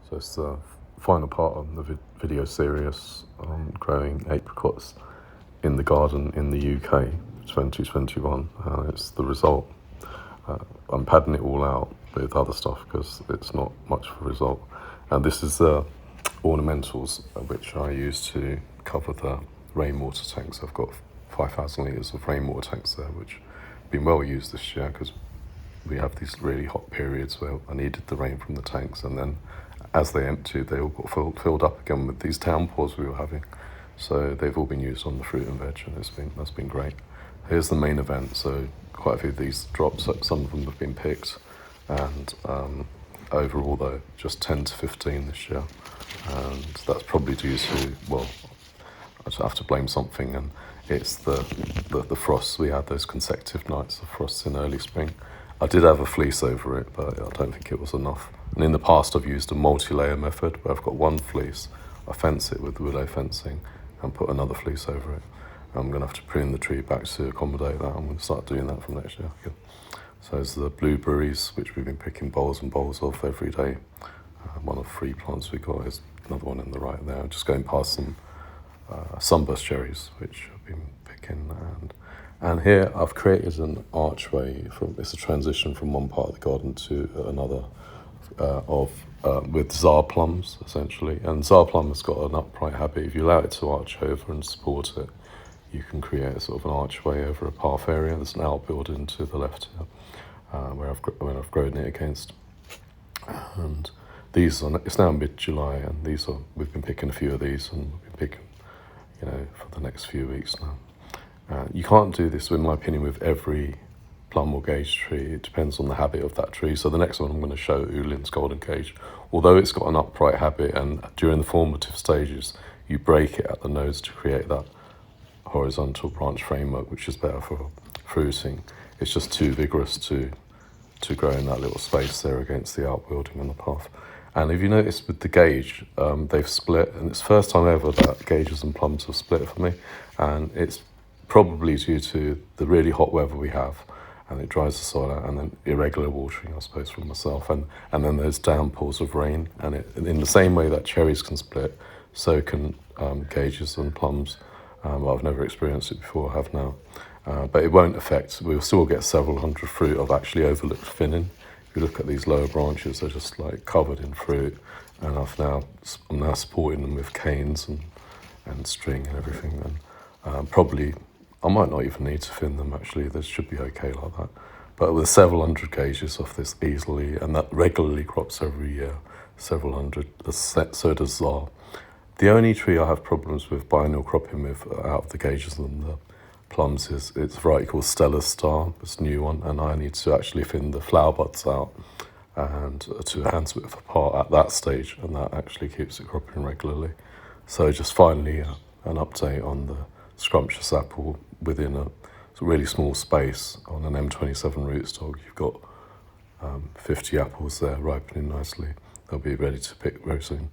So it's the final part of the video series on growing apricots in the garden in the UK 2021. It's the result. I'm padding it all out with other stuff because it's not much of a result. And this is the ornamentals which I use to cover the rainwater tanks. I've got 5,000 litres of rainwater tanks there, which have been well used this year because we have these really hot periods where I needed the rain from the tanks, and then as they emptied, they all got filled up again with these downpours we were having. So they've all been used on the fruit and veg, and that's been great. Here's the main event. So quite a few of these drops, some of them have been picked, and overall though, just 10 to 15 this year, and that's probably due to, well, I just have to blame something, and it's the frosts. We had those consecutive nights of frosts in early spring. I did have a fleece over it, but I don't think it was enough. And in the past, I've used a multi-layer method where I've got one fleece, I fence it with willow fencing, and put another fleece over it. I'm going to have to prune the tree back to accommodate that. I'm going to start doing that from next year. So there's the blueberries, which we've been picking bowls and bowls of every day. One of 3 plants we got is another one in the right there. I'm just going past some sunburst cherries, which I've been picking, and here I've created an archway. It's a transition from one part of the garden to another with czar plums essentially. And czar plum has got an upright habit. If you allow it to arch over and support it, you can create a sort of an archway over a path area. There's an outbuilding to the left here where I've grown it against. And these are, it's now mid-July, and we've been picking a few of these, and we've been picking, for the next few weeks now. You can't do this, in my opinion, with every plum or gage tree. It depends on the habit of that tree. So the next one I'm going to show, Ulin's Golden Gage, although it's got an upright habit, and during the formative stages, you break it at the nodes to create that horizontal branch framework, which is better for fruiting. It's just too vigorous to grow in that little space there against the outbuilding and the path. And if you notice with the gage, they've split, and it's the first time ever that gages and plums have split for me, and it's probably due to the really hot weather we have, and it dries the soil out, and then irregular watering, I suppose, from myself, and then there's downpours of rain, and in the same way that cherries can split, so can gages and plums. I've never experienced it before, I have now, but it won't affect. We'll still get several hundred fruit of actually overlooked thinning. If you look at these lower branches, they're just like covered in fruit, and I'm now supporting them with canes and string and everything, and probably I might not even need to thin them actually. They should be okay like that. But with several hundred gages off this easily, and that regularly crops every year, several hundred, so does czar. The only tree I have problems with biennial cropping with out of the gages and the plums is it's a variety called Stella Star, this new one, and I need to actually thin the flower buds out and to a hand's width apart at that stage, and that actually keeps it cropping regularly. So just finally an update on the scrumptious apple within a really small space on an M27 rootstock. You've got 50 apples there ripening nicely. They'll be ready to pick very soon.